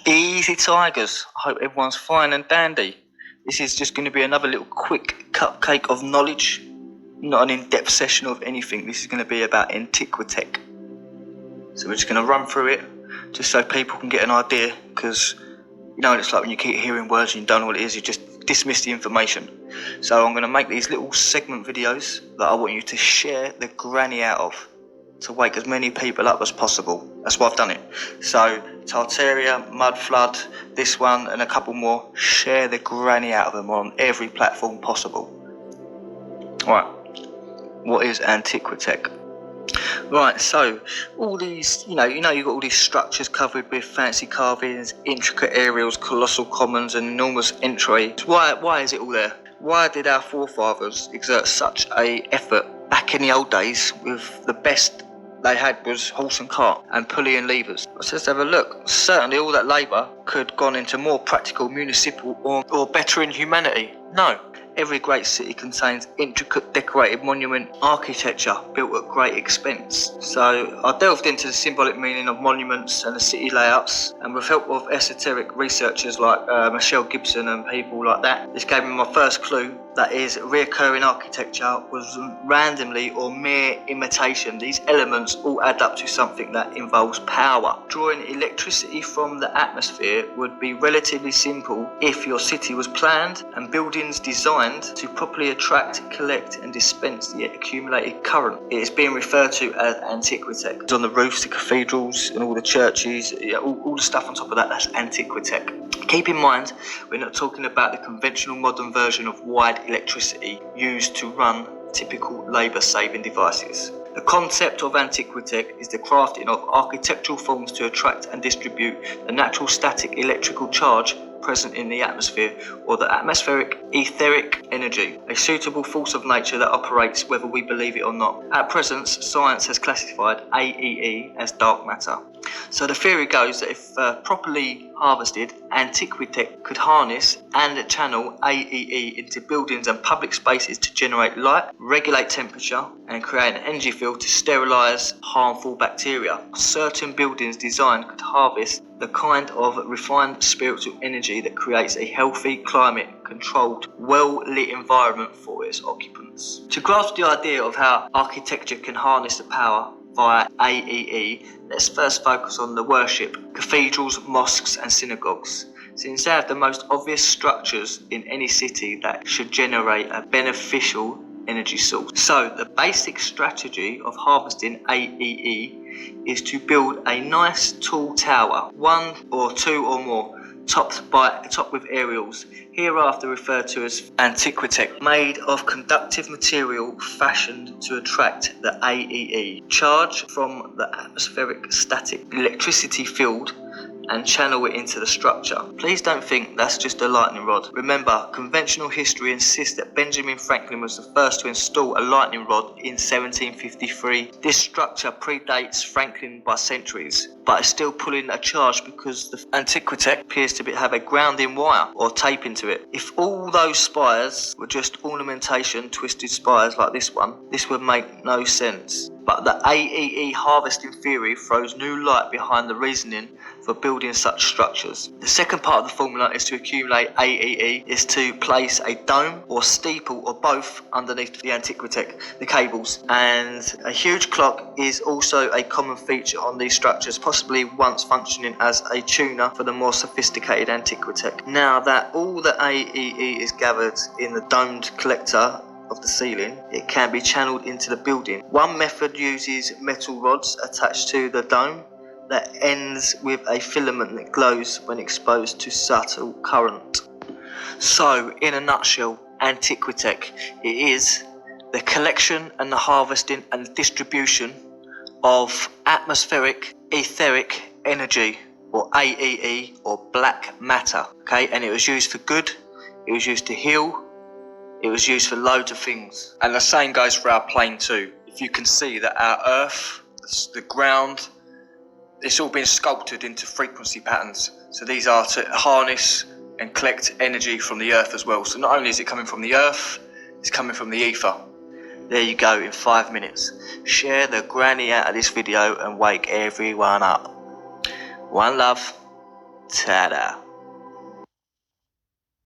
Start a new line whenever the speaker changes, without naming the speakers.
Easy tigers, I hope everyone's fine and dandy. This is just going to be another little quick cupcake of knowledge, not an in-depth session of anything. This is going to be about Antiquitech. So we're just going to run through it, just so people can get an idea, because you know what it's like when you keep hearing words and you don't know what it is, you just dismiss the information. So I'm going to make these little segment videos that I want you to share the granny out of, to wake as many people up as possible. That's why I've done it. So Tartaria, Mud Flood, this one and a couple more, share the granny out of them on every platform possible. Right, what is Antiquitech? Right, so all these, you know you've got all these structures covered with fancy carvings, intricate aerials, colossal commons and enormous entryways. Why is it all there? Why did our forefathers exert such a effort back in the old days with the best they had was horse and cart and pulley and levers? Let's just have a look. Certainly all that labour could gone into more practical municipal or bettering humanity. No. Every great city contains intricate decorated monument architecture built at great expense. So I delved into the symbolic meaning of monuments and the city layouts, and with help of esoteric researchers like Michelle Gibson and people like that, this gave me my first clue that is reoccurring architecture was randomly or mere imitation. These elements all add up to something that involves power. Drawing electricity from the atmosphere would be relatively simple if your city was planned and buildings designed to properly attract, collect and dispense the accumulated current. It is being referred to as Antiquitech. It's on the roofs, the cathedrals and all the churches, all the stuff on top of that, that's Antiquitech. Keep in mind, we're not talking about the conventional modern version of wired electricity used to run typical labour-saving devices. The concept of Antiquitech is the crafting of architectural forms to attract and distribute the natural static electrical charge present in the atmosphere, or the atmospheric etheric energy, a suitable force of nature that operates whether we believe it or not. At present, science has classified AEE as dark matter. So the theory goes that if properly harvested, Antiquitech could harness and channel AEE into buildings and public spaces to generate light, regulate temperature and create an energy field to sterilise harmful bacteria. Certain buildings designed could harvest the kind of refined spiritual energy that creates a healthy, climate-controlled, well-lit environment for its occupants. To grasp the idea of how architecture can harness the power via AEE, let's first focus on the worship, cathedrals, mosques and synagogues, since they have the most obvious structures in any city that should generate a beneficial energy source. So the basic strategy of harvesting AEE is to build a nice tall tower, one or two or more, topped with aerials, hereafter referred to as Antiquitech, made of conductive material fashioned to attract the AEE charge from the atmospheric static electricity field and channel it into the structure. Please don't think that's just a lightning rod. Remember, conventional history insists that Benjamin Franklin was the first to install a lightning rod in 1753. This structure predates Franklin by centuries, but is still pulling a charge because the Antiquitech appears to have a grounding wire or tape into it. If all those spires were just ornamentation, twisted spires like this one, this would make no sense. But the AEE harvesting theory throws new light behind the reasoning for building such structures. The second part of the formula is to accumulate AEE is to place a dome or steeple or both underneath the Antiquitech, the cables. And a huge clock is also a common feature on these structures, possibly once functioning as a tuner for the more sophisticated Antiquitech. Now that all the AEE is gathered in the domed collector of the ceiling, it can be channeled into the building. One method uses metal rods attached to the dome that ends with a filament that glows when exposed to subtle current. So, in a nutshell, Antiquitech, it is the collection and the harvesting and distribution of atmospheric etheric energy, or AEE, or black matter. Okay, and it was used for good, it was used to heal, it was used for loads of things. And the same goes for our plane too. If you can see that our earth, the ground, it's all been sculpted into frequency patterns. So these are to harness and collect energy from the earth as well. So not only is it coming from the earth, it's coming from the ether. There you go, in 5 minutes. Share the granny out of this video and wake everyone up. One love. Ta-da.